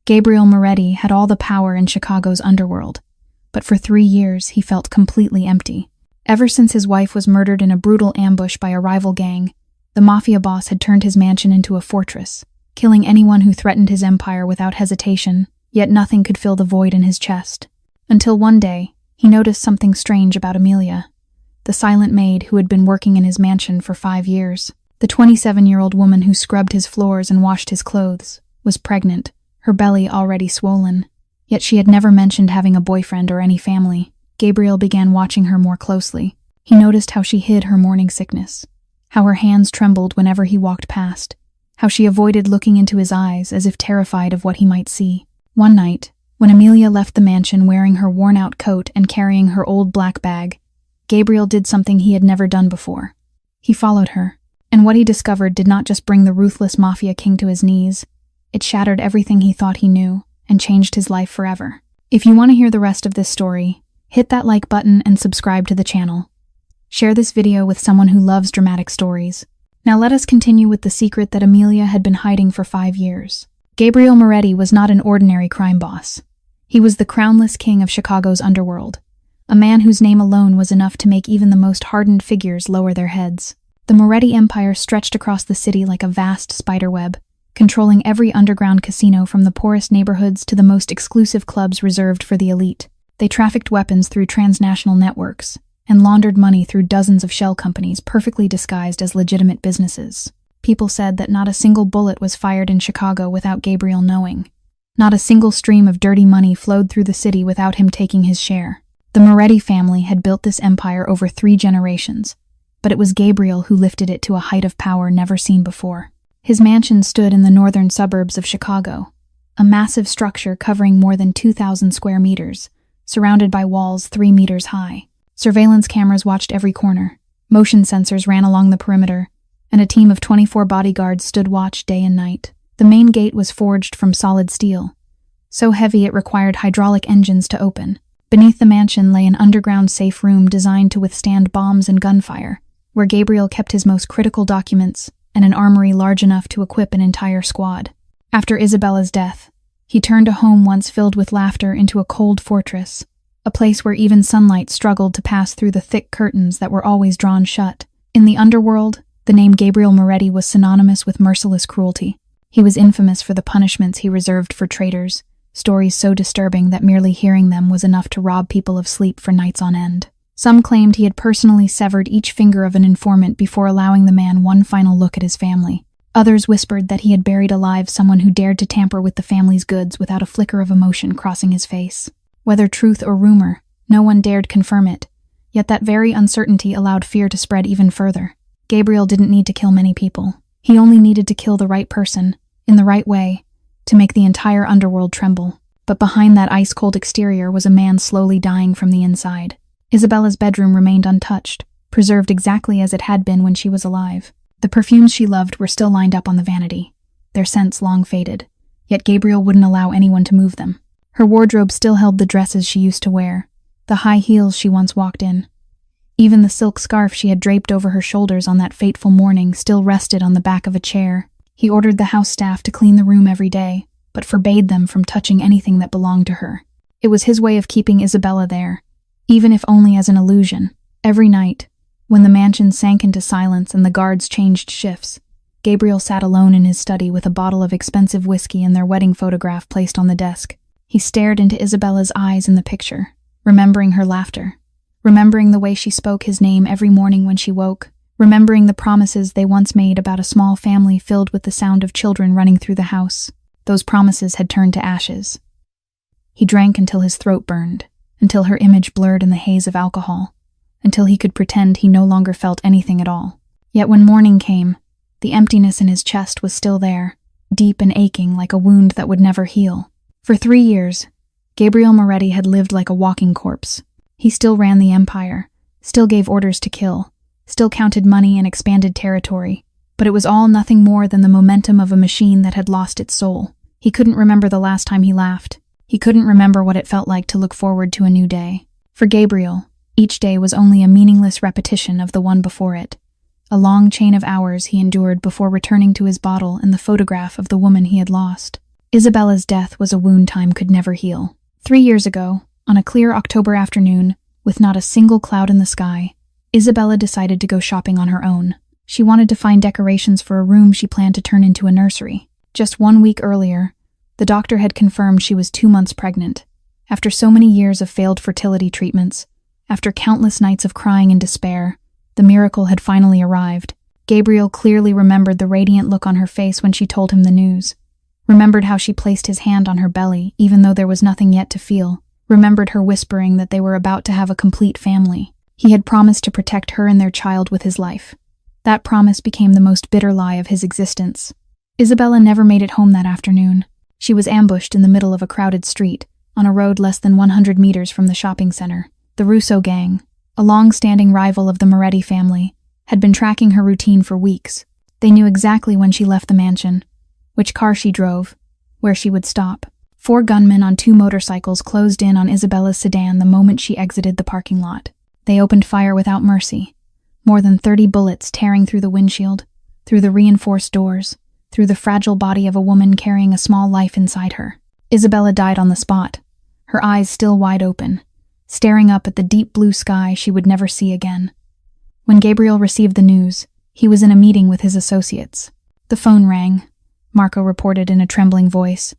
Gabriel Moretti had all the power in Chicago's underworld, but for 3 years he felt completely empty. Ever since his wife was murdered in a brutal ambush by a rival gang, the Mafia Boss had turned his mansion into a fortress, killing anyone who threatened his empire without hesitation, yet nothing could fill the void in his chest. Until one day, he noticed something strange about Amelia, the silent maid who had been working in his mansion for 5 years. The 27-year-old woman who scrubbed his floors and washed his clothes was pregnant, her belly already swollen. Yet she had never mentioned having a boyfriend or any family. Gabriel began watching her more closely. He noticed how she hid her morning sickness, how her hands trembled whenever he walked past, how she avoided looking into his eyes as if terrified of what he might see. One night, when Amelia left the mansion wearing her worn-out coat and carrying her old black bag, Gabriel did something he had never done before. He followed her, and what he discovered did not just bring the ruthless mafia king to his knees, it shattered everything he thought he knew and changed his life forever. If you want to hear the rest of this story, hit that like button and subscribe to the channel. Share this video with someone who loves dramatic stories. Now let us continue with the secret that Amelia had been hiding for 5 years. Gabriel Moretti was not an ordinary crime boss. He was the crownless king of Chicago's underworld, a man whose name alone was enough to make even the most hardened figures lower their heads. The Moretti empire stretched across the city like a vast spiderweb, controlling every underground casino from the poorest neighborhoods to the most exclusive clubs reserved for the elite. They trafficked weapons through transnational networks and laundered money through dozens of shell companies perfectly disguised as legitimate businesses. People said that not a single bullet was fired in Chicago without Gabriel knowing. Not a single stream of dirty money flowed through the city without him taking his share. The Moretti family had built this empire over 3 generations, but it was Gabriel who lifted it to a height of power never seen before. His mansion stood in the northern suburbs of Chicago, a massive structure covering more than 2,000 square meters, surrounded by walls 3 meters high. Surveillance cameras watched every corner, motion sensors ran along the perimeter, and a team of 24 bodyguards stood watch day and night. The main gate was forged from solid steel, so heavy it required hydraulic engines to open. Beneath the mansion lay an underground safe room designed to withstand bombs and gunfire, where Gabriel kept his most critical documents and an armory large enough to equip an entire squad. After Isabella's death, he turned a home once filled with laughter into a cold fortress, a place where even sunlight struggled to pass through the thick curtains that were always drawn shut. In the underworld, the name Gabriel Moretti was synonymous with merciless cruelty. He was infamous for the punishments he reserved for traitors, stories so disturbing that merely hearing them was enough to rob people of sleep for nights on end. Some claimed he had personally severed each finger of an informant before allowing the man one final look at his family. Others whispered that he had buried alive someone who dared to tamper with the family's goods without a flicker of emotion crossing his face. Whether truth or rumor, no one dared confirm it, yet that very uncertainty allowed fear to spread even further. Gabriel didn't need to kill many people. He only needed to kill the right person, in the right way, to make the entire underworld tremble. But behind that ice-cold exterior was a man slowly dying from the inside. Isabella's bedroom remained untouched, preserved exactly as it had been when she was alive. The perfumes she loved were still lined up on the vanity, their scents long faded, yet Gabriel wouldn't allow anyone to move them. Her wardrobe still held the dresses she used to wear, the high heels she once walked in. Even the silk scarf she had draped over her shoulders on that fateful morning still rested on the back of a chair. He ordered the house staff to clean the room every day, but forbade them from touching anything that belonged to her. It was his way of keeping Isabella there, even if only as an illusion. Every night, when the mansion sank into silence and the guards changed shifts, Gabriel sat alone in his study with a bottle of expensive whiskey and their wedding photograph placed on the desk. He stared into Isabella's eyes in the picture, remembering her laughter, remembering the way she spoke his name every morning when she woke, remembering the promises they once made about a small family filled with the sound of children running through the house. Those promises had turned to ashes. He drank until his throat burned, until her image blurred in the haze of alcohol, until he could pretend he no longer felt anything at all. Yet when morning came, the emptiness in his chest was still there, deep and aching like a wound that would never heal. For 3 years, Gabriel Moretti had lived like a walking corpse. He still ran the empire, still gave orders to kill, still counted money and expanded territory, but it was all nothing more than the momentum of a machine that had lost its soul. He couldn't remember the last time he laughed. He couldn't remember what it felt like to look forward to a new day. For Gabriel, each day was only a meaningless repetition of the one before it, a long chain of hours he endured before returning to his bottle and the photograph of the woman he had lost. Isabella's death was a wound time could never heal. 3 years ago, on a clear October afternoon, with not a single cloud in the sky, Isabella decided to go shopping on her own. She wanted to find decorations for a room she planned to turn into a nursery. Just 1 week earlier, the doctor had confirmed she was 2 months pregnant. After so many years of failed fertility treatments, after countless nights of crying in despair, the miracle had finally arrived. Gabriel clearly remembered the radiant look on her face when she told him the news. Remembered how she placed his hand on her belly, even though there was nothing yet to feel. Remembered her whispering that they were about to have a complete family. He had promised to protect her and their child with his life. That promise became the most bitter lie of his existence. Isabella never made it home that afternoon. She was ambushed in the middle of a crowded street, on a road less than 100 meters from the shopping center. The Russo gang, a long-standing rival of the Moretti family, had been tracking her routine for weeks. They knew exactly when she left the mansion, which car she drove, where she would stop. 4 gunmen on 2 motorcycles closed in on Isabella's sedan the moment she exited the parking lot. They opened fire without mercy. More than 30 bullets tearing through the windshield, through the reinforced doors, through the fragile body of a woman carrying a small life inside her. Isabella died on the spot, her eyes still wide open, staring up at the deep blue sky she would never see again. When Gabriel received the news, he was in a meeting with his associates. The phone rang, Marco reported in a trembling voice,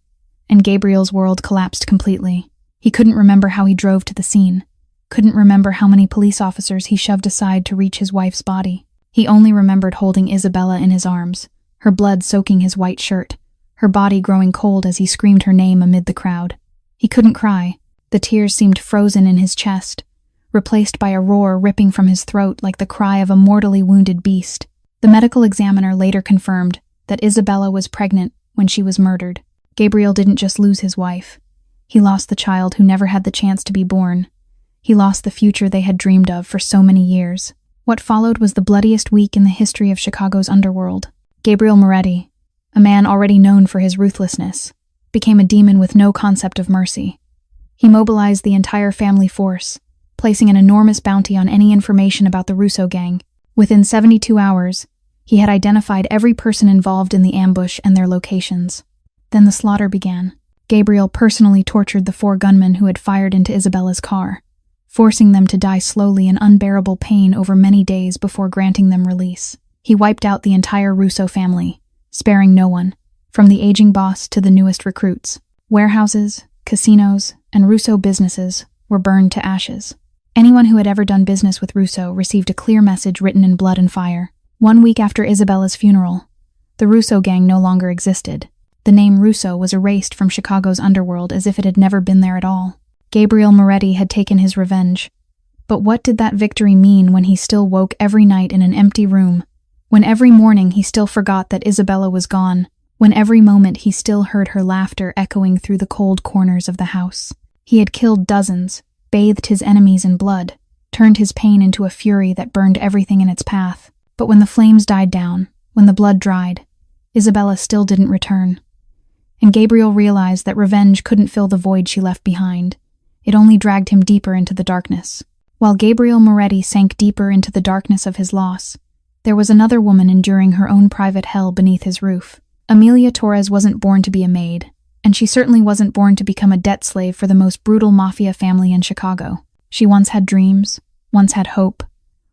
and Gabriel's world collapsed completely. He couldn't remember how he drove to the scene, couldn't remember how many police officers he shoved aside to reach his wife's body. He only remembered holding Isabella in his arms, her blood soaking his white shirt, her body growing cold as he screamed her name amid the crowd. He couldn't cry. The tears seemed frozen in his chest, replaced by a roar ripping from his throat like the cry of a mortally wounded beast. The medical examiner later confirmed that Isabella was pregnant when she was murdered. Gabriel didn't just lose his wife. He lost the child who never had the chance to be born. He lost the future they had dreamed of for so many years. What followed was the bloodiest week in the history of Chicago's underworld. Gabriel Moretti, a man already known for his ruthlessness, became a demon with no concept of mercy. He mobilized the entire family force, placing an enormous bounty on any information about the Russo gang. Within 72 hours, he had identified every person involved in the ambush and their locations. Then the slaughter began. Gabriel personally tortured the 4 gunmen who had fired into Isabella's car, forcing them to die slowly in unbearable pain over many days before granting them release. He wiped out the entire Russo family, sparing no one, from the aging boss to the newest recruits. Warehouses, casinos, and Russo businesses were burned to ashes. Anyone who had ever done business with Russo received a clear message written in blood and fire. 1 week after Isabella's funeral, the Russo gang no longer existed. The name Russo was erased from Chicago's underworld as if it had never been there at all. Gabriel Moretti had taken his revenge. But what did that victory mean when he still woke every night in an empty room? When every morning he still forgot that Isabella was gone? When every moment he still heard her laughter echoing through the cold corners of the house? He had killed dozens, bathed his enemies in blood, turned his pain into a fury that burned everything in its path. But when the flames died down, when the blood dried, Isabella still didn't return. And Gabriel realized that revenge couldn't fill the void she left behind. It only dragged him deeper into the darkness. While Gabriel Moretti sank deeper into the darkness of his loss, there was another woman enduring her own private hell beneath his roof. Amelia Torres wasn't born to be a maid, and she certainly wasn't born to become a debt slave for the most brutal mafia family in Chicago. She once had dreams, once had hope,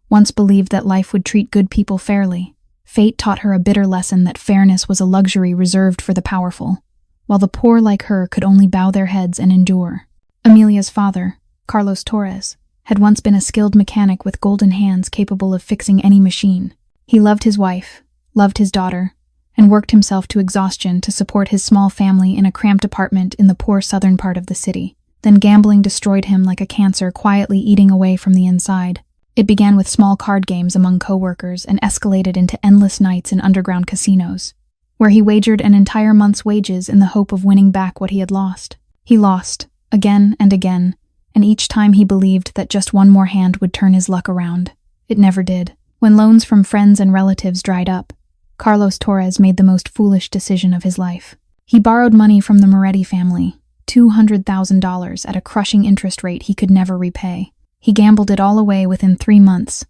once believed that life would treat good people fairly. Fate taught her a bitter lesson that fairness was a luxury reserved for the powerful, while the poor like her could only bow their heads and endure. Amelia's father, Carlos Torres, had once been a skilled mechanic with golden hands capable of fixing any machine. He loved his wife, loved his daughter, and worked himself to exhaustion to support his small family in a cramped apartment in the poor southern part of the city. Then gambling destroyed him like a cancer quietly eating away from the inside. It began with small card games among co-workers and escalated into endless nights in underground casinos, where he wagered an entire month's wages in the hope of winning back what he had lost. He lost, again and again, and each time he believed that just one more hand would turn his luck around. It never did. When loans from friends and relatives dried up, Carlos Torres made the most foolish decision of his life. He borrowed money from the Moretti family, $200,000 at a crushing interest rate he could never repay. He gambled it all away within 3 months,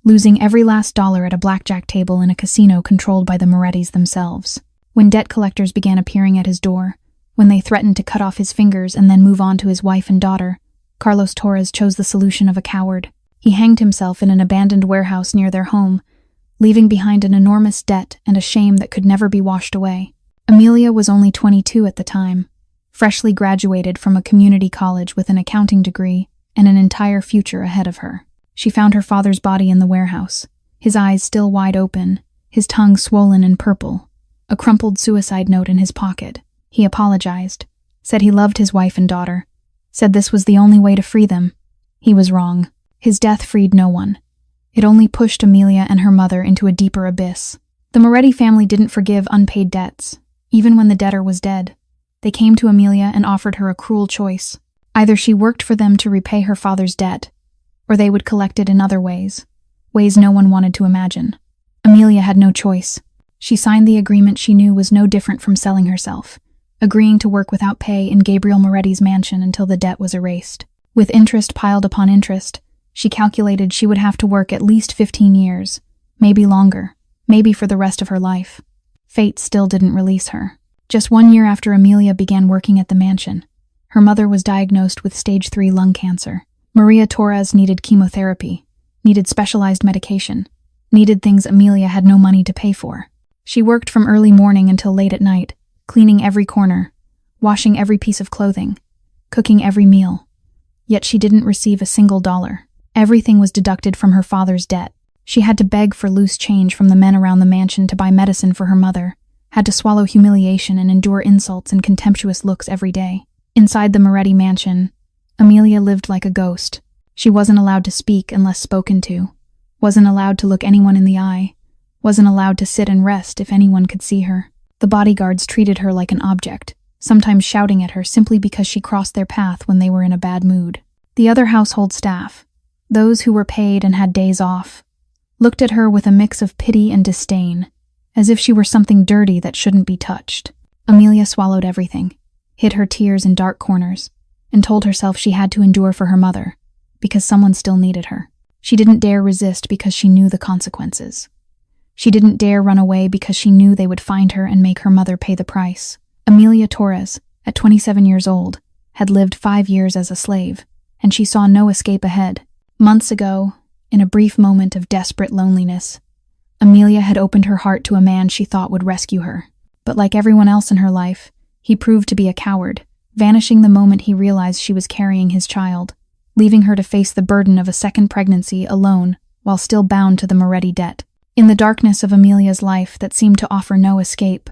losing every last dollar at a blackjack table in a casino controlled by the Morettis themselves. When debt collectors began appearing at his door, When they threatened to cut off his fingers and then move on to his wife and daughter, Carlos Torres chose the solution of a coward. He hanged himself in an abandoned warehouse near their home, leaving behind an enormous debt and a shame that could never be washed away. Amelia was only 22 at the time, freshly graduated from a community college with an accounting degree and an entire future ahead of her. She found her father's body in the warehouse, his eyes still wide open, his tongue swollen and purple, a crumpled suicide note in his pocket. He apologized, said he loved his wife and daughter, said this was the only way to free them. He was wrong. His death freed no one. It only pushed Amelia and her mother into a deeper abyss. The Moretti family didn't forgive unpaid debts, even when the debtor was dead. They came to Amelia and offered her a cruel choice. Either she worked for them to repay her father's debt, or they would collect it in other ways no one wanted to imagine. Amelia had no choice. She signed the agreement she knew was no different from selling herself, agreeing to work without pay in Gabriel Moretti's mansion until the debt was erased. With interest piled upon interest, she calculated she would have to work at least 15 years, maybe longer, maybe for the rest of her life. Fate still didn't release her. Just 1 year after Amelia began working at the mansion, her mother was diagnosed with stage 3 lung cancer. Maria Torres needed chemotherapy, needed specialized medication, needed things Amelia had no money to pay for. She worked from early morning until late at night, cleaning every corner, washing every piece of clothing, cooking every meal. Yet she didn't receive a single dollar. Everything was deducted from her father's debt. She had to beg for loose change from the men around the mansion to buy medicine for her mother, had to swallow humiliation and endure insults and contemptuous looks every day. Inside the Moretti mansion, Amelia lived like a ghost. She wasn't allowed to speak unless spoken to, wasn't allowed to look anyone in the eye, wasn't allowed to sit and rest if anyone could see her. The bodyguards treated her like an object, sometimes shouting at her simply because she crossed their path when they were in a bad mood. The other household staff, those who were paid and had days off, looked at her with a mix of pity and disdain, as if she were something dirty that shouldn't be touched. Amelia swallowed everything, hid her tears in dark corners, and told herself she had to endure for her mother, because someone still needed her. She didn't dare resist because she knew the consequences. She didn't dare run away because she knew they would find her and make her mother pay the price. Amelia Torres, at 27 years old, had lived 5 years as a slave, and she saw no escape ahead. Months ago, in a brief moment of desperate loneliness, Amelia had opened her heart to a man she thought would rescue her. But like everyone else in her life, he proved to be a coward, vanishing the moment he realized she was carrying his child, leaving her to face the burden of a second pregnancy alone while still bound to the Moretti debt. In the darkness of Amelia's life that seemed to offer no escape,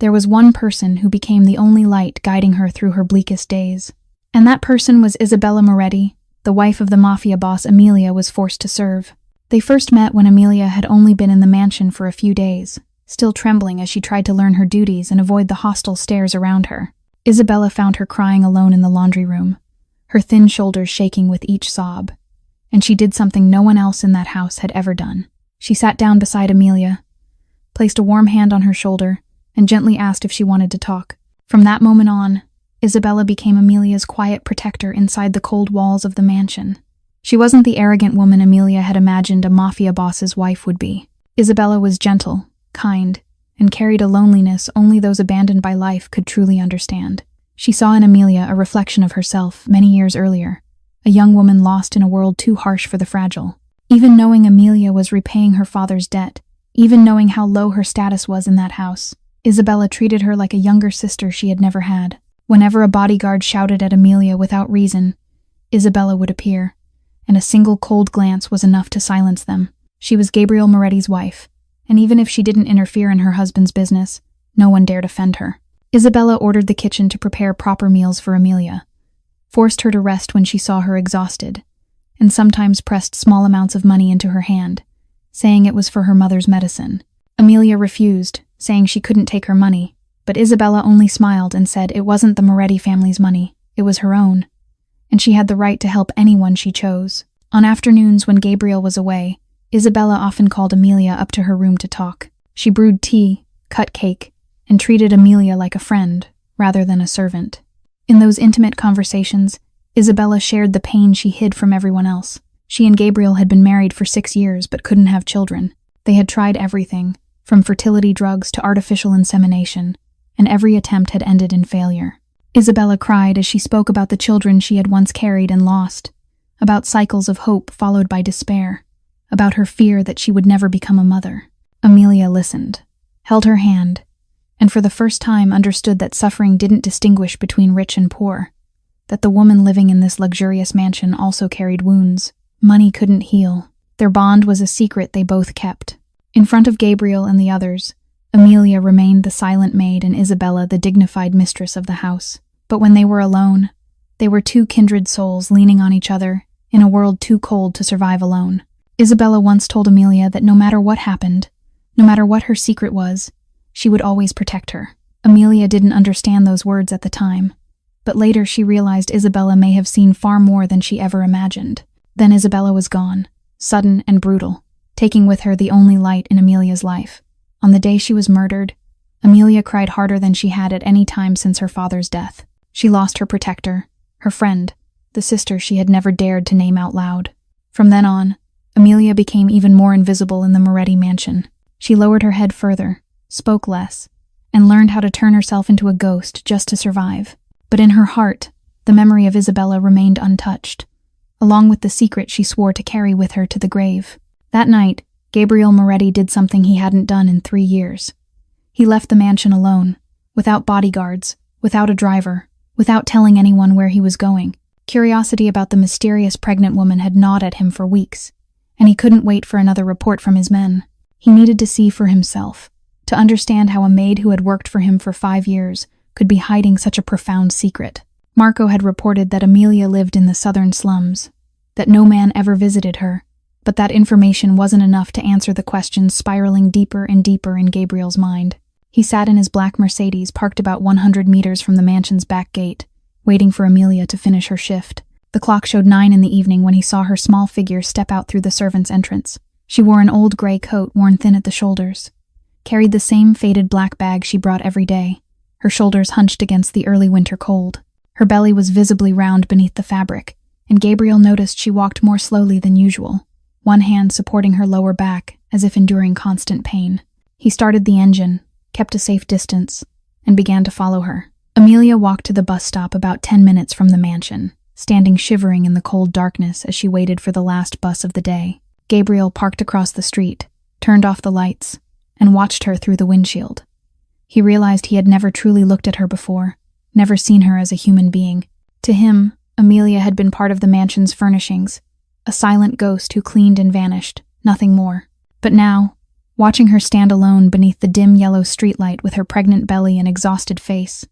there was one person who became the only light guiding her through her bleakest days. And that person was Isabella Moretti, the wife of the Mafia boss Amelia was forced to serve. They first met when Amelia had only been in the mansion for a few days, still trembling as she tried to learn her duties and avoid the hostile stares around her. Isabella found her crying alone in the laundry room, her thin shoulders shaking with each sob, and she did something no one else in that house had ever done. She sat down beside Amelia, placed a warm hand on her shoulder, and gently asked if she wanted to talk. From that moment on, Isabella became Amelia's quiet protector inside the cold walls of the mansion. She wasn't the arrogant woman Amelia had imagined a mafia boss's wife would be. Isabella was gentle, kind, and carried a loneliness only those abandoned by life could truly understand. She saw in Amelia a reflection of herself many years earlier, a young woman lost in a world too harsh for the fragile. Even knowing Amelia was repaying her father's debt, even knowing how low her status was in that house, Isabella treated her like a younger sister she had never had. Whenever a bodyguard shouted at Amelia without reason, Isabella would appear, and a single cold glance was enough to silence them. She was Gabriel Moretti's wife, and even if she didn't interfere in her husband's business, no one dared offend her. Isabella ordered the kitchen to prepare proper meals for Amelia, forced her to rest when she saw her exhausted, and sometimes pressed small amounts of money into her hand, saying it was for her mother's medicine. Amelia refused, saying she couldn't take her money, but Isabella only smiled and said it wasn't the Moretti family's money, it was her own, and she had the right to help anyone she chose. On afternoons when Gabriel was away, Isabella often called Amelia up to her room to talk. She brewed tea, cut cake, and treated Amelia like a friend, rather than a servant. In those intimate conversations, Isabella shared the pain she hid from everyone else. She and Gabriel had been married for 6 years but couldn't have children. They had tried everything, from fertility drugs to artificial insemination, and every attempt had ended in failure. Isabella cried as she spoke about the children she had once carried and lost, about cycles of hope followed by despair, about her fear that she would never become a mother. Amelia listened, held her hand, and for the first time understood that suffering didn't distinguish between rich and poor, that the woman living in this luxurious mansion also carried wounds money couldn't heal. Their bond was a secret they both kept. In front of Gabriel and the others, Amelia remained the silent maid and Isabella the dignified mistress of the house. But when they were alone, they were two kindred souls leaning on each other in a world too cold to survive alone. Isabella once told Amelia that no matter what happened, no matter what her secret was, she would always protect her. Amelia didn't understand those words at the time, but later she realized Isabella may have seen far more than she ever imagined. Then Isabella was gone, sudden and brutal, taking with her the only light in Amelia's life. On the day she was murdered, Amelia cried harder than she had at any time since her father's death. She lost her protector, her friend, the sister she had never dared to name out loud. From then on, Amelia became even more invisible in the Moretti mansion. She lowered her head further, spoke less, and learned how to turn herself into a ghost just to survive. But in her heart, the memory of Isabella remained untouched, along with the secret she swore to carry with her to the grave. That night, Gabriel Moretti did something he hadn't done in 3 years. He left the mansion alone, without bodyguards, without a driver, without telling anyone where he was going. Curiosity about the mysterious pregnant woman had gnawed at him for weeks, and he couldn't wait for another report from his men. He needed to see for himself, to understand how a maid who had worked for him for 5 years could be hiding such a profound secret. Marco had reported that Amelia lived in the southern slums, that no man ever visited her, but that information wasn't enough to answer the questions spiraling deeper and deeper in Gabriel's mind. He sat in his black Mercedes parked about 100 meters from the mansion's back gate, waiting for Amelia to finish her shift. The clock showed 9 in the evening when he saw her small figure step out through the servants' entrance. She wore an old gray coat worn thin at the shoulders, carried the same faded black bag she brought every day, her shoulders hunched against the early winter cold. Her belly was visibly round beneath the fabric, and Gabriel noticed she walked more slowly than usual, one hand supporting her lower back as if enduring constant pain. He started the engine, kept a safe distance, and began to follow her. Amelia walked to the bus stop about 10 minutes from the mansion, standing shivering in the cold darkness as she waited for the last bus of the day. Gabriel parked across the street, turned off the lights, and watched her through the windshield. He realized he had never truly looked at her before, never seen her as a human being. To him, Amelia had been part of the mansion's furnishings, a silent ghost who cleaned and vanished, nothing more. But now, watching her stand alone beneath the dim yellow streetlight with her pregnant belly and exhausted face,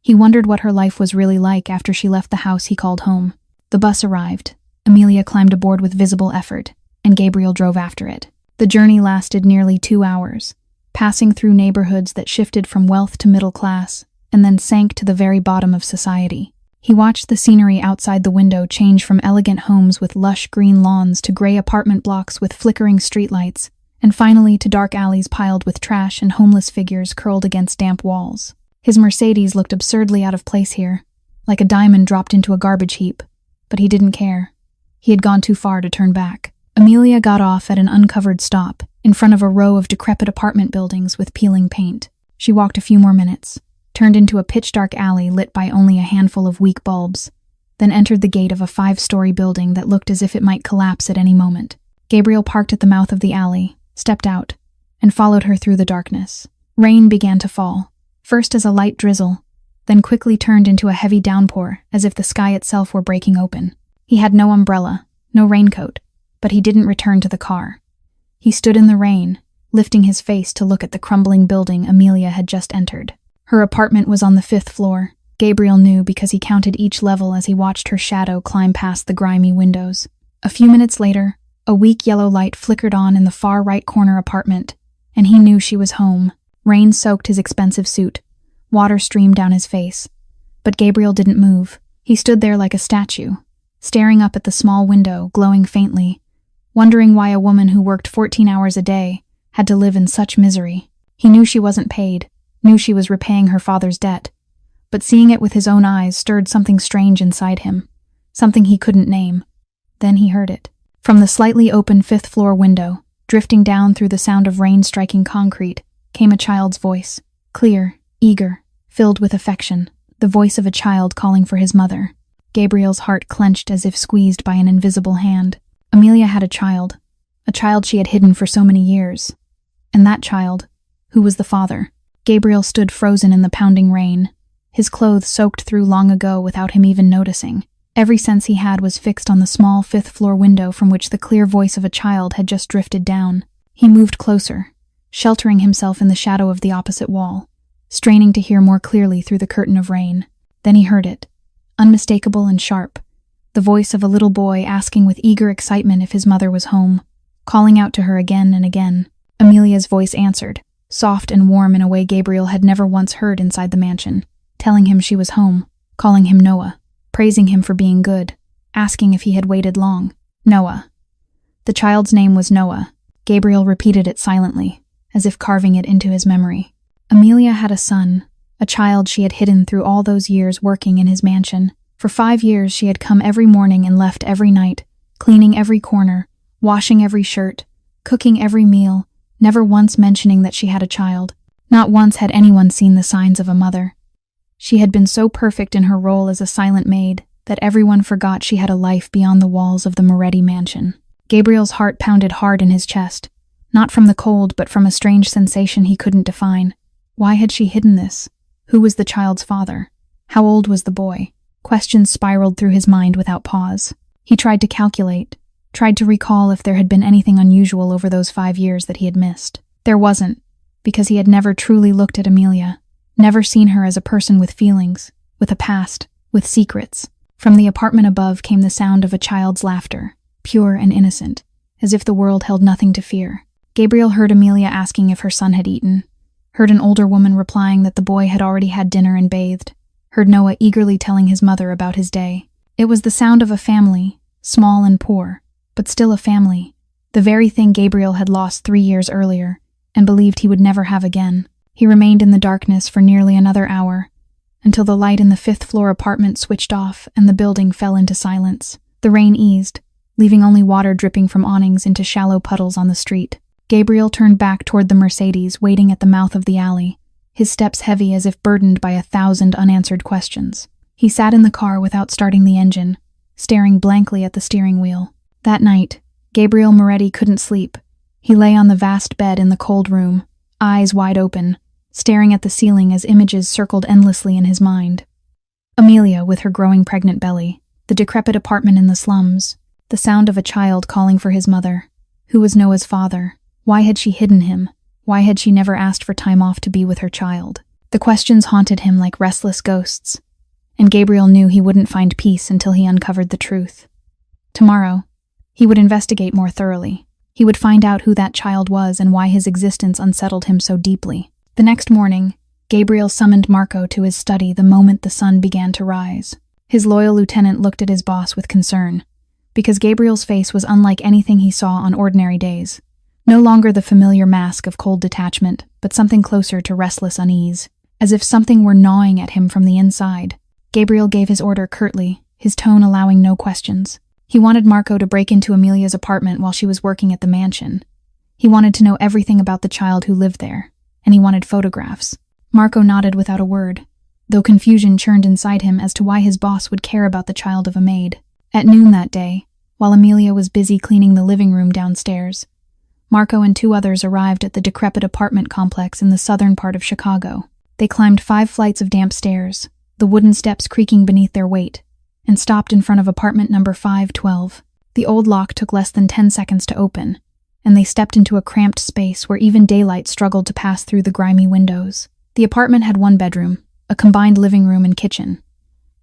he wondered what her life was really like after she left the house he called home. The bus arrived. Amelia climbed aboard with visible effort, and Gabriel drove after it. The journey lasted nearly 2 hours, passing through neighborhoods that shifted from wealth to middle class, and then sank to the very bottom of society. He watched the scenery outside the window change from elegant homes with lush green lawns to gray apartment blocks with flickering streetlights, and finally to dark alleys piled with trash and homeless figures curled against damp walls. His Mercedes looked absurdly out of place here, like a diamond dropped into a garbage heap, but he didn't care. He had gone too far to turn back. Amelia got off at an uncovered stop, in front of a row of decrepit apartment buildings with peeling paint. She walked a few more minutes, turned into a pitch-dark alley lit by only a handful of weak bulbs, then entered the gate of a 5-story building that looked as if it might collapse at any moment. Gabriel parked at the mouth of the alley, stepped out, and followed her through the darkness. Rain began to fall, first as a light drizzle, then quickly turned into a heavy downpour as if the sky itself were breaking open. He had no umbrella, no raincoat, but he didn't return to the car. He stood in the rain, lifting his face to look at the crumbling building Amelia had just entered. Her apartment was on the 5th floor. Gabriel knew because he counted each level as he watched her shadow climb past the grimy windows. A few minutes later, a weak yellow light flickered on in the far right corner apartment, and he knew she was home. Rain soaked his expensive suit. Water streamed down his face. But Gabriel didn't move. He stood there like a statue, staring up at the small window, glowing faintly, wondering why a woman who worked 14 hours a day had to live in such misery. He knew she wasn't paid, knew she was repaying her father's debt, but seeing it with his own eyes stirred something strange inside him, something he couldn't name. Then he heard it. From the slightly open 5th floor window, drifting down through the sound of rain striking concrete, came a child's voice, clear, eager, filled with affection. the voice of a child calling for his mother. Gabriel's heart clenched as if squeezed by an invisible hand. Amelia had a child she had hidden for so many years. And that child, who was the father? Gabriel stood frozen in the pounding rain, his clothes soaked through long ago without him even noticing. Every sense he had was fixed on the small fifth-floor window from which the clear voice of a child had just drifted down. He moved closer, sheltering himself in the shadow of the opposite wall, straining to hear more clearly through the curtain of rain. Then he heard it, unmistakable and sharp, the voice of a little boy asking with eager excitement if his mother was home, calling out to her again and again. Amelia's voice answered, soft and warm in a way Gabriel had never once heard inside the mansion, telling him she was home, calling him Noah, praising him for being good, asking if he had waited long. Noah. The child's name was Noah. Gabriel repeated it silently, as if carving it into his memory. Amelia had a son, a child she had hidden through all those years working in his mansion. For 5 years she had come every morning and left every night, cleaning every corner, washing every shirt, cooking every meal, never once mentioning that she had a child. Not once had anyone seen the signs of a mother. She had been so perfect in her role as a silent maid that everyone forgot she had a life beyond the walls of the Moretti mansion. Gabriel's heart pounded hard in his chest, not from the cold but from a strange sensation he couldn't define. Why had she hidden this? Who was the child's father? How old was the boy? Questions spiraled through his mind without pause. He tried to calculate, tried to recall if there had been anything unusual over those 5 years that he had missed. There wasn't, because he had never truly looked at Amelia, never seen her as a person with feelings, with a past, with secrets. From the apartment above came the sound of a child's laughter, pure and innocent, as if the world held nothing to fear. Gabriel heard Amelia asking if her son had eaten, heard an older woman replying that the boy had already had dinner and bathed, heard Noah eagerly telling his mother about his day. It was the sound of a family, small and poor, but still a family, the very thing Gabriel had lost 3 years earlier, and believed he would never have again. He remained in the darkness for nearly another hour, until the light in the 5th-floor apartment switched off and the building fell into silence. The rain eased, leaving only water dripping from awnings into shallow puddles on the street. Gabriel turned back toward the Mercedes waiting at the mouth of the alley, his steps heavy as if burdened by 1,000 unanswered questions. He sat in the car without starting the engine, staring blankly at the steering wheel. That night, Gabriel Moretti couldn't sleep. He lay on the vast bed in the cold room, eyes wide open, staring at the ceiling as images circled endlessly in his mind. Amelia with her growing pregnant belly, the decrepit apartment in the slums, the sound of a child calling for his mother. Who was Noah's father? Why had she hidden him? Why had she never asked for time off to be with her child? The questions haunted him like restless ghosts, and Gabriel knew he wouldn't find peace until he uncovered the truth. Tomorrow, he would investigate more thoroughly. He would find out who that child was and why his existence unsettled him so deeply. The next morning, Gabriel summoned Marco to his study the moment the sun began to rise. His loyal lieutenant looked at his boss with concern, because Gabriel's face was unlike anything he saw on ordinary days. No longer the familiar mask of cold detachment, but something closer to restless unease, as if something were gnawing at him from the inside. Gabriel gave his order curtly, his tone allowing no questions. He wanted Marco to break into Amelia's apartment while she was working at the mansion. He wanted to know everything about the child who lived there, and he wanted photographs. Marco nodded without a word, though confusion churned inside him as to why his boss would care about the child of a maid. At noon that day, while Amelia was busy cleaning the living room downstairs, Marco and 2 others arrived at the decrepit apartment complex in the southern part of Chicago. They climbed 5 flights of damp stairs, the wooden steps creaking beneath their weight, and stopped in front of apartment number 512. The old lock took less than 10 seconds to open, and they stepped into a cramped space where even daylight struggled to pass through the grimy windows. The apartment had 1 bedroom, a combined living room and kitchen,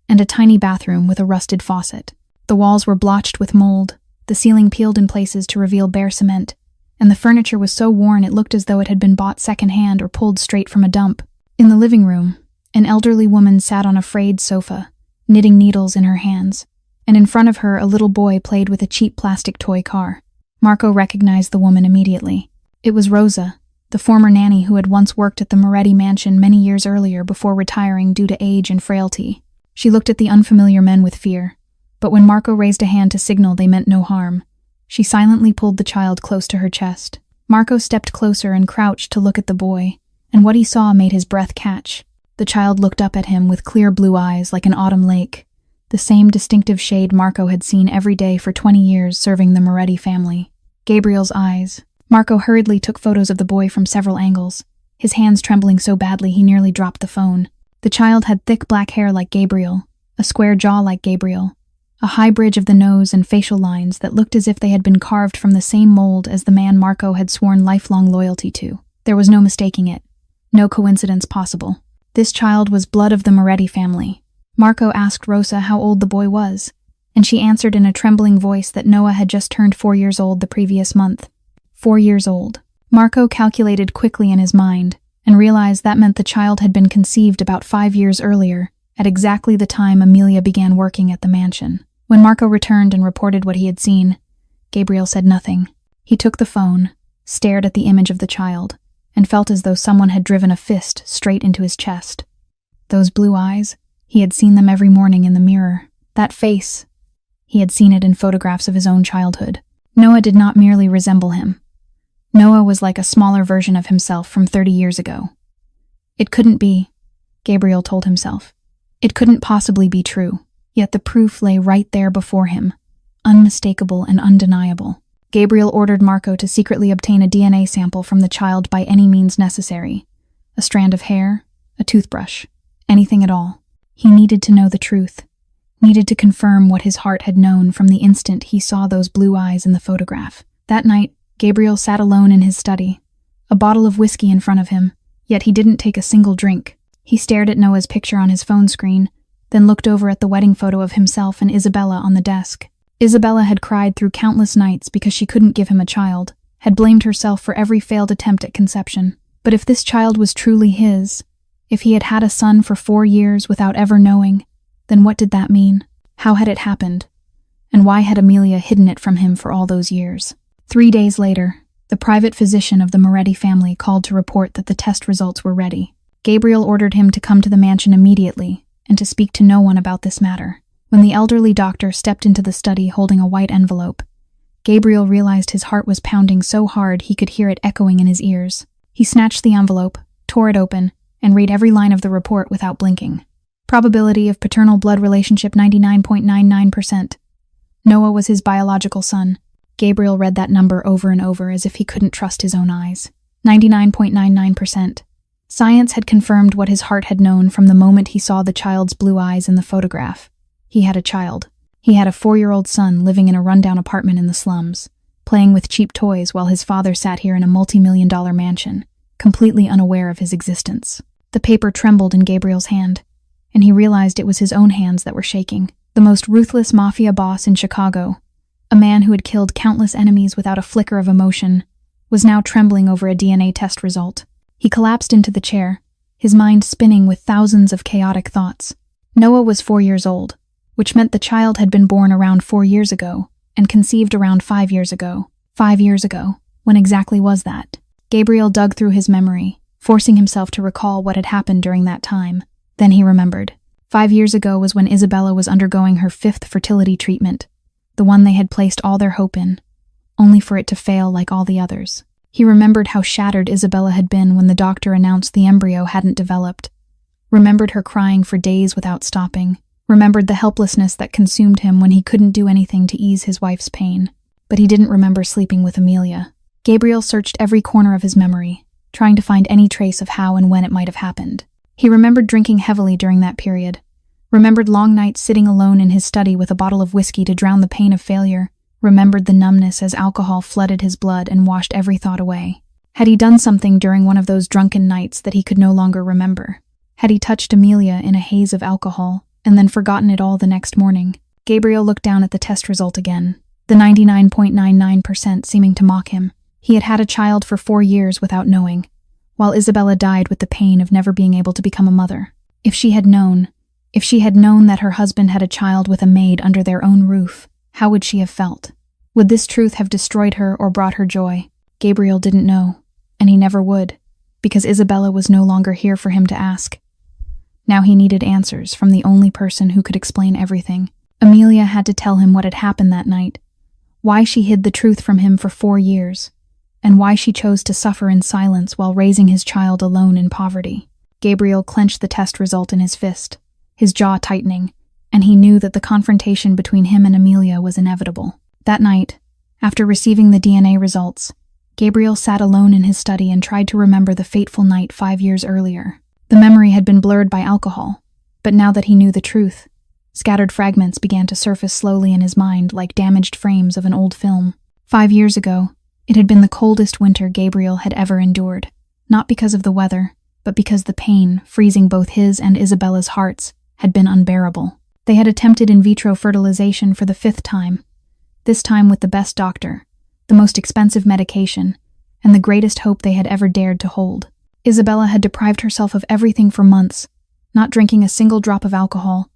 and a tiny bathroom with a rusted faucet. The walls were blotched with mold, the ceiling peeled in places to reveal bare cement, and the furniture was so worn it looked as though it had been bought secondhand or pulled straight from a dump. In the living room, an elderly woman sat on a frayed sofa, knitting needles in her hands, and in front of her a little boy played with a cheap plastic toy car. Marco recognized the woman immediately. It was Rosa, the former nanny who had once worked at the Moretti mansion many years earlier before retiring due to age and frailty. She looked at the unfamiliar men with fear, but when Marco raised a hand to signal they meant no harm, she silently pulled the child close to her chest. Marco stepped closer and crouched to look at the boy, and what he saw made his breath catch. The child looked up at him with clear blue eyes like an autumn lake, the same distinctive shade Marco had seen every day for 20 years serving the Moretti family. Gabriel's eyes. Marco hurriedly took photos of the boy from several angles, his hands trembling so badly he nearly dropped the phone. The child had thick black hair like Gabriel, a square jaw like Gabriel, a high bridge of the nose and facial lines that looked as if they had been carved from the same mold as the man Marco had sworn lifelong loyalty to. There was no mistaking it. No coincidence possible. This child was blood of the Moretti family. Marco asked Rosa how old the boy was, and she answered in a trembling voice that Noah had just turned 4 years old the previous month. 4 years old. Marco calculated quickly in his mind and realized that meant the child had been conceived about 5 years earlier, at exactly the time Amelia began working at the mansion. When Marco returned and reported what he had seen, Gabriel said nothing. He took the phone, stared at the image of the child, and felt as though someone had driven a fist straight into his chest. Those blue eyes, he had seen them every morning in the mirror. That face, he had seen it in photographs of his own childhood. Noah did not merely resemble him. Noah was like a smaller version of himself from 30 years ago. It couldn't be, Gabriel told himself. It couldn't possibly be true, yet the proof lay right there before him, unmistakable and undeniable. Gabriel ordered Marco to secretly obtain a DNA sample from the child by any means necessary. A strand of hair, a toothbrush, anything at all. He needed to know the truth, needed to confirm what his heart had known from the instant he saw those blue eyes in the photograph. That night, Gabriel sat alone in his study, a bottle of whiskey in front of him, yet he didn't take a single drink. He stared at Noah's picture on his phone screen, then looked over at the wedding photo of himself and Isabella on the desk. Isabella had cried through countless nights because she couldn't give him a child, had blamed herself for every failed attempt at conception. But if this child was truly his, if he had had a son for 4 years without ever knowing, then what did that mean? How had it happened? And why had Amelia hidden it from him for all those years? 3 days later, the private physician of the Moretti family called to report that the test results were ready. Gabriel ordered him to come to the mansion immediately and to speak to no one about this matter. When the elderly doctor stepped into the study holding a white envelope, Gabriel realized his heart was pounding so hard he could hear it echoing in his ears. He snatched the envelope, tore it open, and read every line of the report without blinking. Probability of paternal blood relationship 99.99%. Noah was his biological son. Gabriel read that number over and over as if he couldn't trust his own eyes. 99.99%. Science had confirmed what his heart had known from the moment he saw the child's blue eyes in the photograph. He had a child. He had a 4-year-old son living in a rundown apartment in the slums, playing with cheap toys while his father sat here in a multi-million-dollar mansion, completely unaware of his existence. The paper trembled in Gabriel's hand, and he realized it was his own hands that were shaking. The most ruthless mafia boss in Chicago, a man who had killed countless enemies without a flicker of emotion, was now trembling over a DNA test result. He collapsed into the chair, his mind spinning with thousands of chaotic thoughts. Noah was 4 years old, which meant the child had been born around 4 years ago and conceived around 5 years ago. 5 years ago, when exactly was that? Gabriel dug through his memory, forcing himself to recall what had happened during that time. Then he remembered. 5 years ago was when Isabella was undergoing her 5th fertility treatment, the one they had placed all their hope in, only for it to fail like all the others. He remembered how shattered Isabella had been when the doctor announced the embryo hadn't developed, remembered her crying for days without stopping, remembered the helplessness that consumed him when he couldn't do anything to ease his wife's pain. But he didn't remember sleeping with Amelia. Gabriel searched every corner of his memory, trying to find any trace of how and when it might have happened. He remembered drinking heavily during that period, remembered long nights sitting alone in his study with a bottle of whiskey to drown the pain of failure, remembered the numbness as alcohol flooded his blood and washed every thought away. Had he done something during one of those drunken nights that he could no longer remember? Had he touched Amelia in a haze of alcohol and then forgotten it all the next morning? Gabriel looked down at the test result again, the 99.99% seeming to mock him. He had had a child for 4 years without knowing, while Isabella died with the pain of never being able to become a mother. If she had known that her husband had a child with a maid under their own roof, how would she have felt? Would this truth have destroyed her or brought her joy? Gabriel didn't know, and he never would, because Isabella was no longer here for him to ask. Now he needed answers from the only person who could explain everything. Amelia had to tell him what had happened that night, why she hid the truth from him for 4 years, and why she chose to suffer in silence while raising his child alone in poverty. Gabriel clenched the test result in his fist, his jaw tightening, and he knew that the confrontation between him and Amelia was inevitable. That night, after receiving the DNA results, Gabriel sat alone in his study and tried to remember the fateful night 5 years earlier. The memory had been blurred by alcohol, but now that he knew the truth, scattered fragments began to surface slowly in his mind like damaged frames of an old film. 5 years ago, it had been the coldest winter Gabriel had ever endured, not because of the weather, but because the pain, freezing both his and Isabella's hearts, had been unbearable. They had attempted in vitro fertilization for the 5th time, this time with the best doctor, the most expensive medication, and the greatest hope they had ever dared to hold. Isabella had deprived herself of everything for months, not drinking a single drop of alcohol,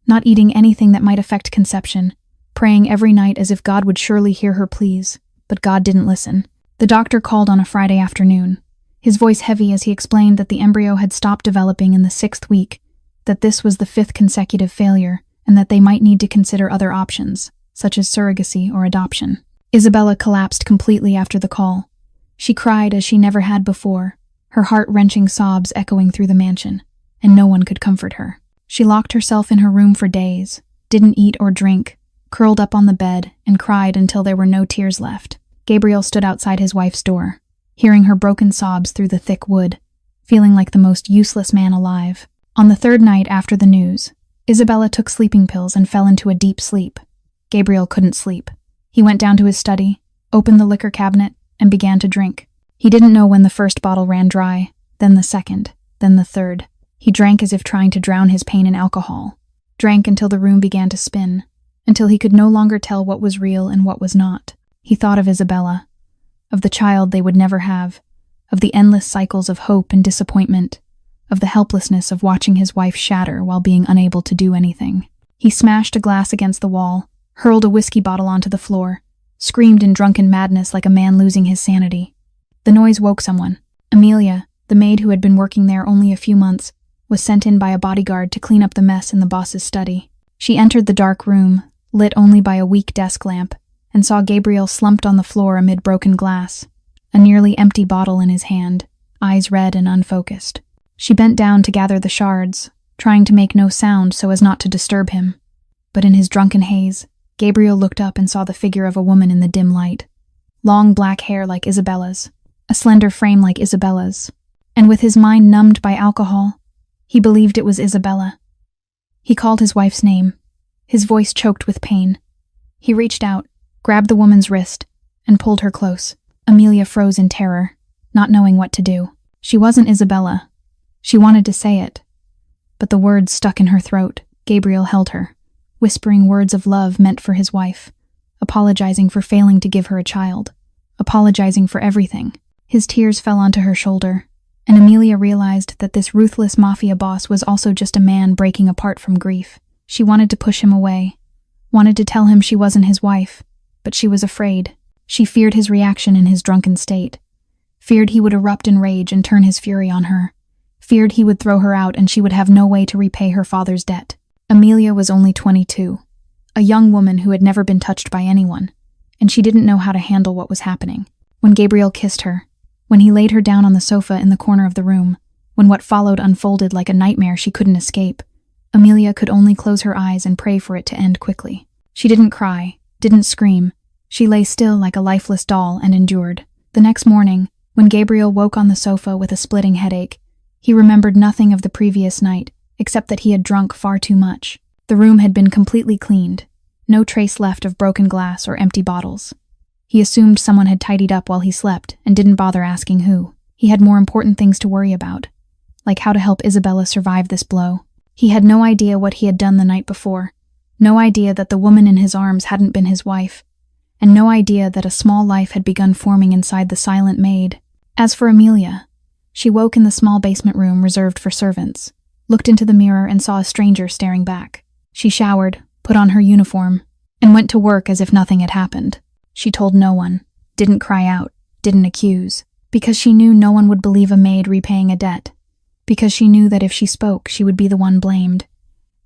not eating anything that might affect conception, praying every night as if God would surely hear her pleas, but God didn't listen. The doctor called on a Friday afternoon, his voice heavy as he explained that the embryo had stopped developing in the 6th week, that this was the 5th consecutive failure, and that they might need to consider other options, such as surrogacy or adoption. Isabella collapsed completely after the call. She cried as she never had before, her heart-wrenching sobs echoing through the mansion, and no one could comfort her. She locked herself in her room for days, didn't eat or drink, curled up on the bed, and cried until there were no tears left. Gabriel stood outside his wife's door, hearing her broken sobs through the thick wood, feeling like the most useless man alive. On the 3rd night after the news, Isabella took sleeping pills and fell into a deep sleep. Gabriel couldn't sleep. He went down to his study, opened the liquor cabinet, and began to drink. He didn't know when the first bottle ran dry, then the second, then the third. He drank as if trying to drown his pain in alcohol. Drank until the room began to spin, until he could no longer tell what was real and what was not. He thought of Isabella, of the child they would never have, of the endless cycles of hope and disappointment, of the helplessness of watching his wife shatter while being unable to do anything. He smashed a glass against the wall, hurled a whiskey bottle onto the floor, screamed in drunken madness like a man losing his sanity. The noise woke someone. Amelia, the maid who had been working there only a few months, was sent in by a bodyguard to clean up the mess in the boss's study. She entered the dark room, lit only by a weak desk lamp, and saw Gabriel slumped on the floor amid broken glass, a nearly empty bottle in his hand, eyes red and unfocused. She bent down to gather the shards, trying to make no sound so as not to disturb him. But in his drunken haze, Gabriel looked up and saw the figure of a woman in the dim light. Long black hair like Isabella's, a slender frame like Isabella's, and with his mind numbed by alcohol, he believed it was Isabella. He called his wife's name, his voice choked with pain. He reached out, grabbed the woman's wrist, and pulled her close. Amelia froze in terror, not knowing what to do. She wasn't Isabella. She wanted to say it, but the words stuck in her throat. Gabriel held her, whispering words of love meant for his wife, apologizing for failing to give her a child, apologizing for everything. His tears fell onto her shoulder, and Amelia realized that this ruthless mafia boss was also just a man breaking apart from grief. She wanted to push him away, wanted to tell him she wasn't his wife, but she was afraid. She feared his reaction in his drunken state, feared he would erupt in rage and turn his fury on her, feared he would throw her out and she would have no way to repay her father's debt. Amelia was only 22, a young woman who had never been touched by anyone, and she didn't know how to handle what was happening. When Gabriel kissed her, when he laid her down on the sofa in the corner of the room, when what followed unfolded like a nightmare she couldn't escape, Amelia could only close her eyes and pray for it to end quickly. She didn't cry, didn't scream. She lay still like a lifeless doll and endured. The next morning, when Gabriel woke on the sofa with a splitting headache, he remembered nothing of the previous night, except that he had drunk far too much. The room had been completely cleaned, no trace left of broken glass or empty bottles. He assumed someone had tidied up while he slept and didn't bother asking who. He had more important things to worry about, like how to help Isabella survive this blow. He had no idea what he had done the night before, no idea that the woman in his arms hadn't been his wife, and no idea that a small life had begun forming inside the silent maid. As for Amelia, she woke in the small basement room reserved for servants, looked into the mirror and saw a stranger staring back. She showered, put on her uniform, and went to work as if nothing had happened. She told no one, didn't cry out, didn't accuse, because she knew no one would believe a maid repaying a debt, because she knew that if she spoke, she would be the one blamed,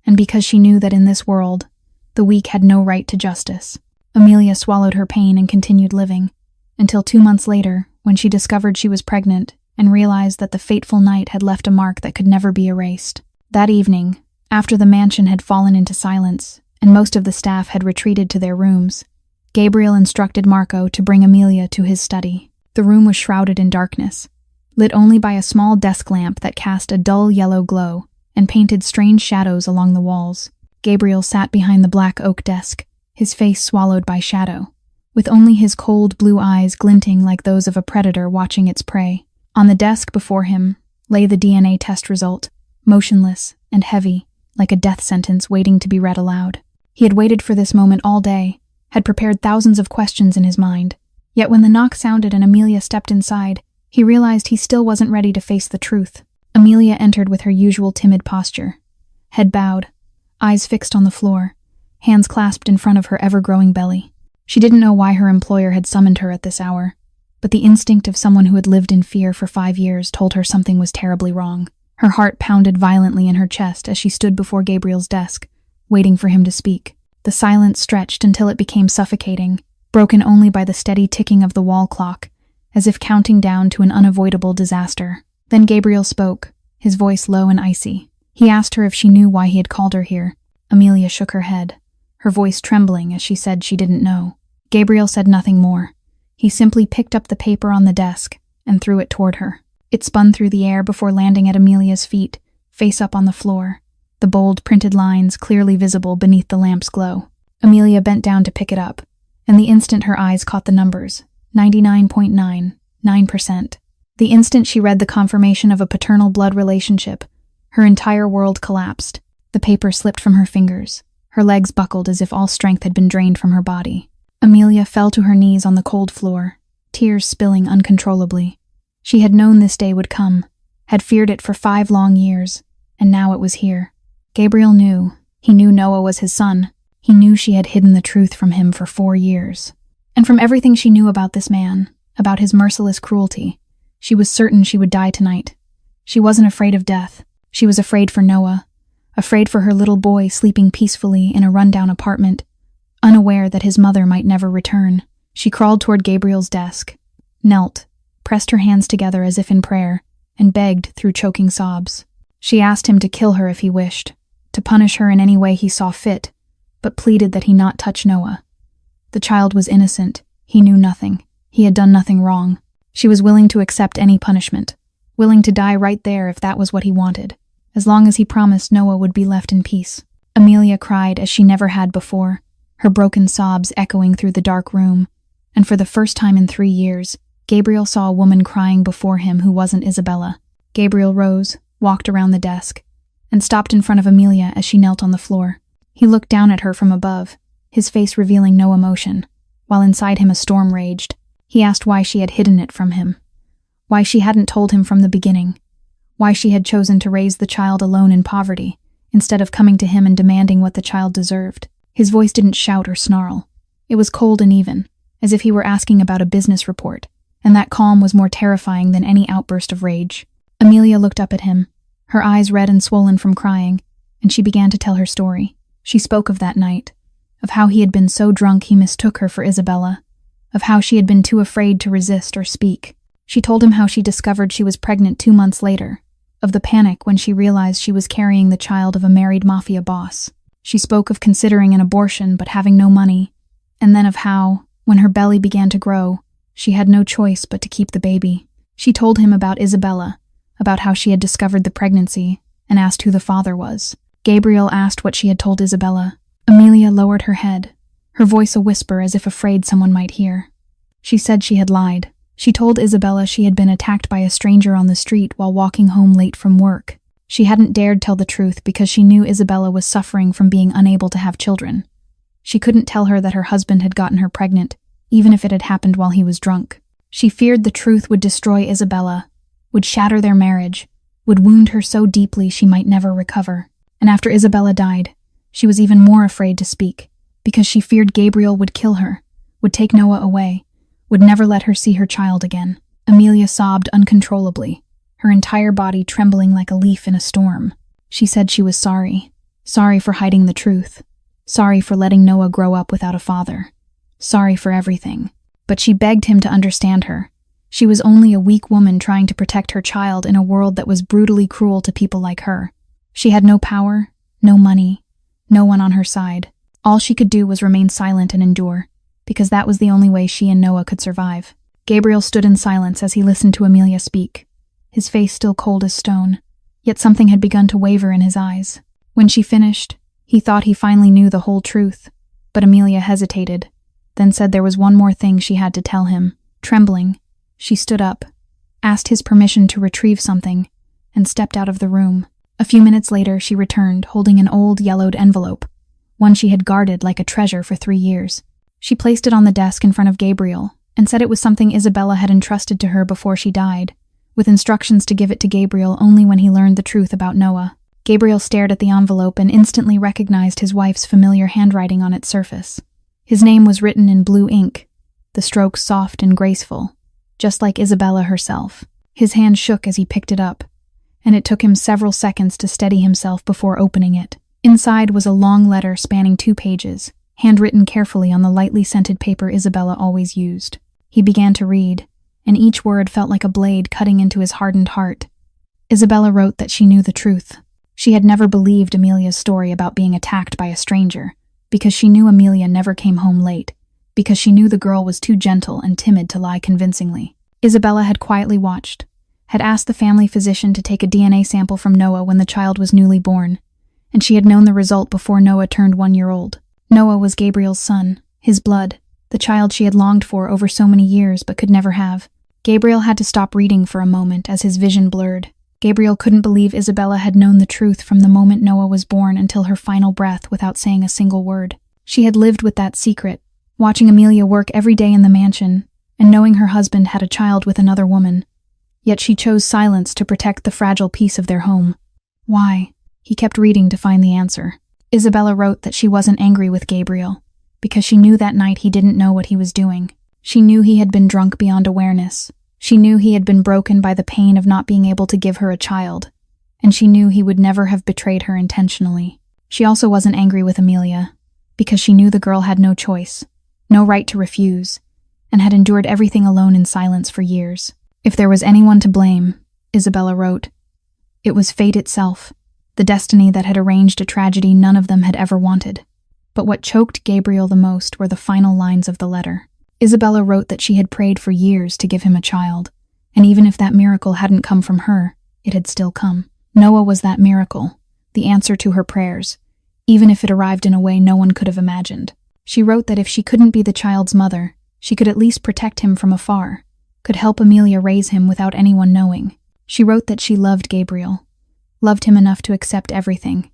and because she knew that in this world, the weak had no right to justice. Amelia swallowed her pain and continued living, until 2 months later, when she discovered she was pregnant and realized that the fateful night had left a mark that could never be erased. That evening, after the mansion had fallen into silence and most of the staff had retreated to their rooms, Gabriel instructed Marco to bring Amelia to his study. The room was shrouded in darkness, lit only by a small desk lamp that cast a dull yellow glow and painted strange shadows along the walls. Gabriel sat behind the black oak desk, his face swallowed by shadow, with only his cold blue eyes glinting like those of a predator watching its prey. On the desk before him lay the DNA test result, motionless and heavy, like a death sentence waiting to be read aloud. He had waited for this moment all day, had prepared thousands of questions in his mind. Yet when the knock sounded and Amelia stepped inside, he realized he still wasn't ready to face the truth. Amelia entered with her usual timid posture, head bowed, eyes fixed on the floor, hands clasped in front of her ever-growing belly. She didn't know why her employer had summoned her at this hour, but the instinct of someone who had lived in fear for 5 years told her something was terribly wrong. Her heart pounded violently in her chest as she stood before Gabriel's desk, waiting for him to speak. The silence stretched until it became suffocating, broken only by the steady ticking of the wall clock, as if counting down to an unavoidable disaster. Then Gabriel spoke, his voice low and icy. He asked her if she knew why he had called her here. Amelia shook her head, her voice trembling as she said she didn't know. Gabriel said nothing more. He simply picked up the paper on the desk and threw it toward her. It spun through the air before landing at Amelia's feet, face up on the floor, the bold printed lines clearly visible beneath the lamp's glow. Amelia bent down to pick it up, and the instant her eyes caught the numbers, 99.99%. The instant she read the confirmation of a paternal blood relationship, her entire world collapsed. The paper slipped from her fingers. Her legs buckled as if all strength had been drained from her body. Amelia fell to her knees on the cold floor, tears spilling uncontrollably. She had known this day would come, had feared it for 5 long years, and now it was here. Gabriel knew. He knew Noah was his son. He knew she had hidden the truth from him for 4 years. And from everything she knew about this man, about his merciless cruelty, she was certain she would die tonight. She wasn't afraid of death. She was afraid for Noah, afraid for her little boy sleeping peacefully in a rundown apartment, unaware that his mother might never return. She crawled toward Gabriel's desk, knelt, pressed her hands together as if in prayer, and begged through choking sobs. She asked him to kill her if he wished, to punish her in any way he saw fit, but pleaded that he not touch Noah. The child was innocent. He knew nothing. He had done nothing wrong. She was willing to accept any punishment, willing to die right there if that was what he wanted, as long as he promised Noah would be left in peace. Amelia cried as she never had before, her broken sobs echoing through the dark room, and for the first time in 3 years, Gabriel saw a woman crying before him who wasn't Isabella. Gabriel rose, walked around the desk, and stopped in front of Amelia as she knelt on the floor. He looked down at her from above, his face revealing no emotion, while inside him a storm raged. He asked why she had hidden it from him, why she hadn't told him from the beginning, why she had chosen to raise the child alone in poverty, instead of coming to him and demanding what the child deserved. His voice didn't shout or snarl. It was cold and even, as if he were asking about a business report, and that calm was more terrifying than any outburst of rage. Amelia looked up at him, her eyes red and swollen from crying, and she began to tell her story. She spoke of that night, of how he had been so drunk he mistook her for Isabella, of how she had been too afraid to resist or speak. She told him how she discovered she was pregnant 2 months later, of the panic when she realized she was carrying the child of a married mafia boss. She spoke of considering an abortion but having no money, and then of how, when her belly began to grow, she had no choice but to keep the baby. She told him about Isabella, about how she had discovered the pregnancy, and asked who the father was. Gabriel asked what she had told Isabella. Amelia lowered her head, her voice a whisper as if afraid someone might hear. She said she had lied. She told Isabella she had been attacked by a stranger on the street while walking home late from work. She hadn't dared tell the truth because she knew Isabella was suffering from being unable to have children. She couldn't tell her that her husband had gotten her pregnant, even if it had happened while he was drunk. She feared the truth would destroy Isabella, would shatter their marriage, would wound her so deeply she might never recover. And after Isabella died, she was even more afraid to speak, because she feared Gabriel would kill her, would take Noah away, would never let her see her child again. Amelia sobbed uncontrollably, her entire body trembling like a leaf in a storm. She said she was sorry for hiding the truth, sorry for letting Noah grow up without a father, sorry for everything. But she begged him to understand her. She was only a weak woman trying to protect her child in a world that was brutally cruel to people like her. She had no power, no money, no one on her side. All she could do was remain silent and endure, because that was the only way she and Noah could survive. Gabriel stood in silence as he listened to Amelia speak, his face still cold as stone, yet something had begun to waver in his eyes. When she finished, he thought he finally knew the whole truth, but Amelia hesitated, then said there was one more thing she had to tell him. Trembling, she stood up, asked his permission to retrieve something, and stepped out of the room. A few minutes later, she returned, holding an old, yellowed envelope, one she had guarded like a treasure for 3 years. She placed it on the desk in front of Gabriel, and said it was something Isabella had entrusted to her before she died, with instructions to give it to Gabriel only when he learned the truth about Noah. Gabriel stared at the envelope and instantly recognized his wife's familiar handwriting on its surface. His name was written in blue ink, the strokes soft and graceful, just like Isabella herself. His hand shook as he picked it up, and it took him several seconds to steady himself before opening it. Inside was a long letter spanning 2 pages, handwritten carefully on the lightly scented paper Isabella always used. He began to read, and each word felt like a blade cutting into his hardened heart. Isabella wrote that she knew the truth. She had never believed Amelia's story about being attacked by a stranger, because she knew Amelia never came home late, because she knew the girl was too gentle and timid to lie convincingly. Isabella had quietly watched, had asked the family physician to take a DNA sample from Noah when the child was newly born, and she had known the result before Noah turned 1 year old. Noah was Gabriel's son, his blood, the child she had longed for over so many years but could never have. Gabriel had to stop reading for a moment as his vision blurred. Gabriel couldn't believe Isabella had known the truth from the moment Noah was born until her final breath without saying a single word. She had lived with that secret, watching Amelia work every day in the mansion, and knowing her husband had a child with another woman. Yet she chose silence to protect the fragile peace of their home. Why? He kept reading to find the answer. Isabella wrote that she wasn't angry with Gabriel, because she knew that night he didn't know what he was doing. She knew he had been drunk beyond awareness. She knew he had been broken by the pain of not being able to give her a child, and she knew he would never have betrayed her intentionally. She also wasn't angry with Amelia, because she knew the girl had no choice, no right to refuse, and had endured everything alone in silence for years. If there was anyone to blame, Isabella wrote, it was fate itself, the destiny that had arranged a tragedy none of them had ever wanted. But what choked Gabriel the most were the final lines of the letter. Isabella wrote that she had prayed for years to give him a child, and even if that miracle hadn't come from her, it had still come. Noah was that miracle, the answer to her prayers, even if it arrived in a way no one could have imagined. She wrote that if she couldn't be the child's mother, she could at least protect him from afar, could help Amelia raise him without anyone knowing. She wrote that she loved Gabriel, loved him enough to accept everything,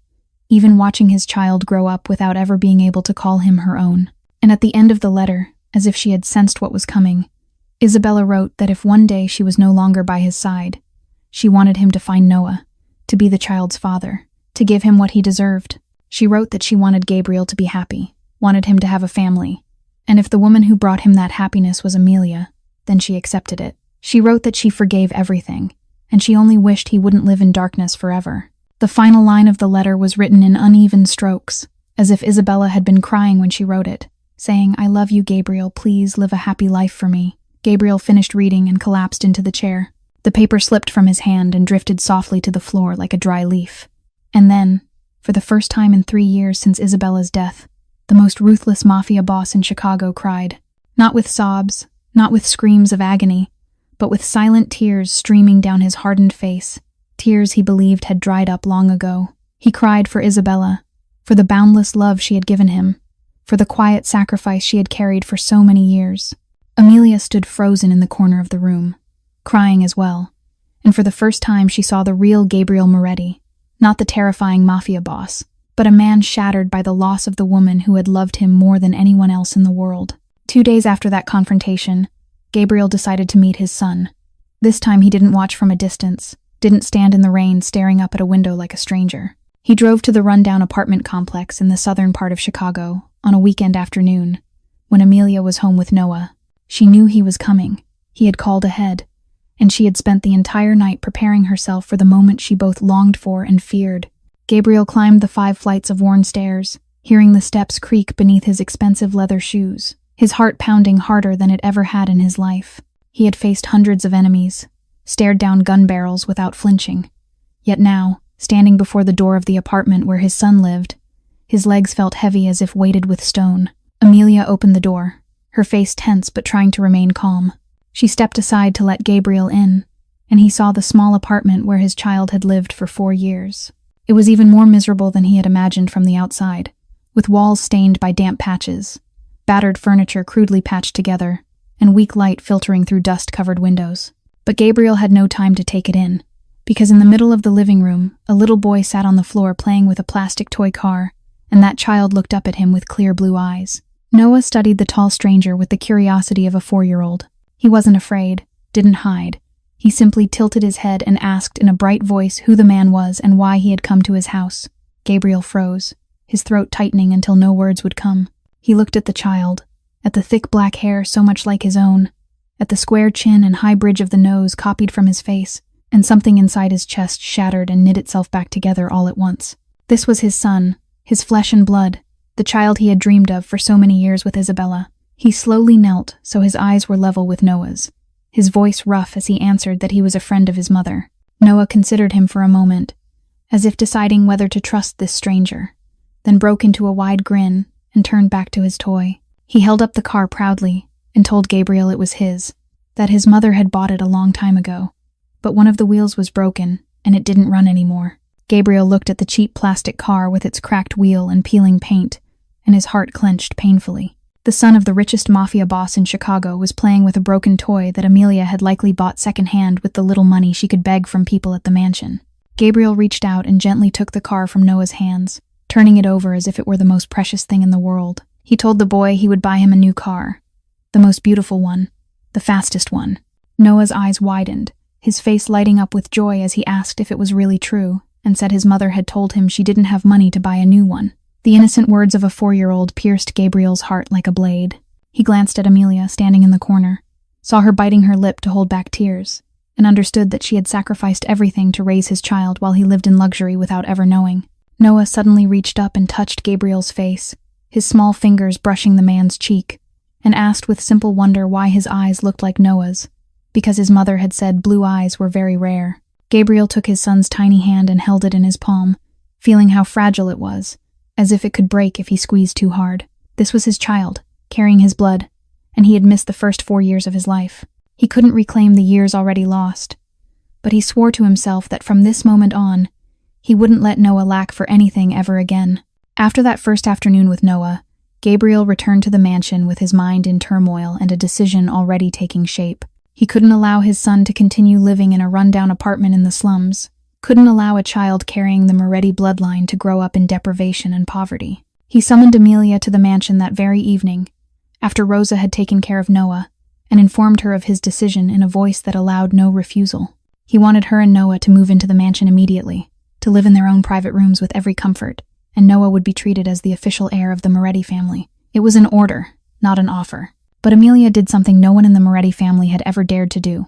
even watching his child grow up without ever being able to call him her own. And at the end of the letter, as if she had sensed what was coming, Isabella wrote that if one day she was no longer by his side, she wanted him to find Noah, to be the child's father, to give him what he deserved. She wrote that she wanted Gabriel to be happy, wanted him to have a family, and if the woman who brought him that happiness was Amelia, then she accepted it. She wrote that she forgave everything, and she only wished he wouldn't live in darkness forever. The final line of the letter was written in uneven strokes, as if Isabella had been crying when she wrote it, saying, I love you, Gabriel, please live a happy life for me. Gabriel finished reading and collapsed into the chair. The paper slipped from his hand and drifted softly to the floor like a dry leaf. And then, for the first time in 3 years since Isabella's death, the most ruthless mafia boss in Chicago cried. Not with sobs, not with screams of agony, but with silent tears streaming down his hardened face, tears he believed had dried up long ago. He cried for Isabella, for the boundless love she had given him, for the quiet sacrifice she had carried for so many years. Amelia stood frozen in the corner of the room, crying as well, and for the first time she saw the real Gabriel Moretti, not the terrifying mafia boss, but a man shattered by the loss of the woman who had loved him more than anyone else in the world. 2 days after that confrontation, Gabriel decided to meet his son. This time he didn't watch from a distance, didn't stand in the rain staring up at a window like a stranger. He drove to the rundown apartment complex in the southern part of Chicago on a weekend afternoon, when Amelia was home with Noah. She knew he was coming. He had called ahead, and she had spent the entire night preparing herself for the moment she both longed for and feared. Gabriel climbed the 5 flights of worn stairs, hearing the steps creak beneath his expensive leather shoes, his heart pounding harder than it ever had in his life. He had faced hundreds of enemies, stared down gun barrels without flinching. Yet now, standing before the door of the apartment where his son lived, his legs felt heavy as if weighted with stone. Amelia opened the door, her face tense but trying to remain calm. She stepped aside to let Gabriel in, and he saw the small apartment where his child had lived for 4 years. It was even more miserable than he had imagined from the outside, with walls stained by damp patches, battered furniture crudely patched together, and weak light filtering through dust-covered windows. But Gabriel had no time to take it in, because in the middle of the living room, a little boy sat on the floor playing with a plastic toy car, and that child looked up at him with clear blue eyes. Noah studied the tall stranger with the curiosity of a 4-year-old. He wasn't afraid, didn't hide. He simply tilted his head and asked in a bright voice who the man was and why he had come to his house. Gabriel froze, his throat tightening until no words would come. He looked at the child, at the thick black hair so much like his own, at the square chin and high bridge of the nose copied from his face, and something inside his chest shattered and knit itself back together all at once. This was his son, his flesh and blood, the child he had dreamed of for so many years with Isabella. He slowly knelt so his eyes were level with Noah's, his voice rough as he answered that he was a friend of his mother. Noah considered him for a moment, as if deciding whether to trust this stranger, then broke into a wide grin and turned back to his toy. He held up the car proudly and told Gabriel it was his, that his mother had bought it a long time ago, but one of the wheels was broken and it didn't run anymore. Gabriel looked at the cheap plastic car with its cracked wheel and peeling paint, and his heart clenched painfully. The son of the richest mafia boss in Chicago was playing with a broken toy that Amelia had likely bought secondhand with the little money she could beg from people at the mansion. Gabriel reached out and gently took the car from Noah's hands, turning it over as if it were the most precious thing in the world. He told the boy he would buy him a new car, the most beautiful one, the fastest one. Noah's eyes widened, his face lighting up with joy as he asked if it was really true, and said his mother had told him she didn't have money to buy a new one. The innocent words of a 4-year-old pierced Gabriel's heart like a blade. He glanced at Amelia, standing in the corner, saw her biting her lip to hold back tears, and understood that she had sacrificed everything to raise his child while he lived in luxury without ever knowing. Noah suddenly reached up and touched Gabriel's face, his small fingers brushing the man's cheek, and asked with simple wonder why his eyes looked like Noah's, because his mother had said blue eyes were very rare. Gabriel took his son's tiny hand and held it in his palm, feeling how fragile it was, as if it could break if he squeezed too hard. This was his child, carrying his blood, and he had missed the first 4 years of his life. He couldn't reclaim the years already lost, but he swore to himself that from this moment on, he wouldn't let Noah lack for anything ever again. After that first afternoon with Noah, Gabriel returned to the mansion with his mind in turmoil and a decision already taking shape. He couldn't allow his son to continue living in a rundown apartment in the slums, couldn't allow a child carrying the Moretti bloodline to grow up in deprivation and poverty. He summoned Amelia to the mansion that very evening, after Rosa had taken care of Noah, and informed her of his decision in a voice that allowed no refusal. He wanted her and Noah to move into the mansion immediately, to live in their own private rooms with every comfort, and Noah would be treated as the official heir of the Moretti family. It was an order, not an offer. But Amelia did something no one in the Moretti family had ever dared to do.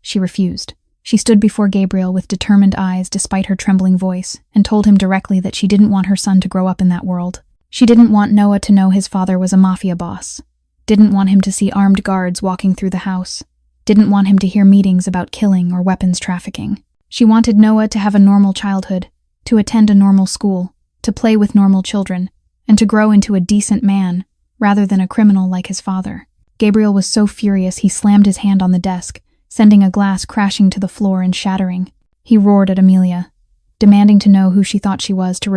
She refused. She stood before Gabriel with determined eyes despite her trembling voice, and told him directly that she didn't want her son to grow up in that world. She didn't want Noah to know his father was a mafia boss, didn't want him to see armed guards walking through the house, didn't want him to hear meetings about killing or weapons trafficking. She wanted Noah to have a normal childhood, to attend a normal school, to play with normal children, and to grow into a decent man, rather than a criminal like his father. Gabriel was so furious he slammed his hand on the desk, sending a glass crashing to the floor and shattering. He roared at Amelia, demanding to know who she thought she was to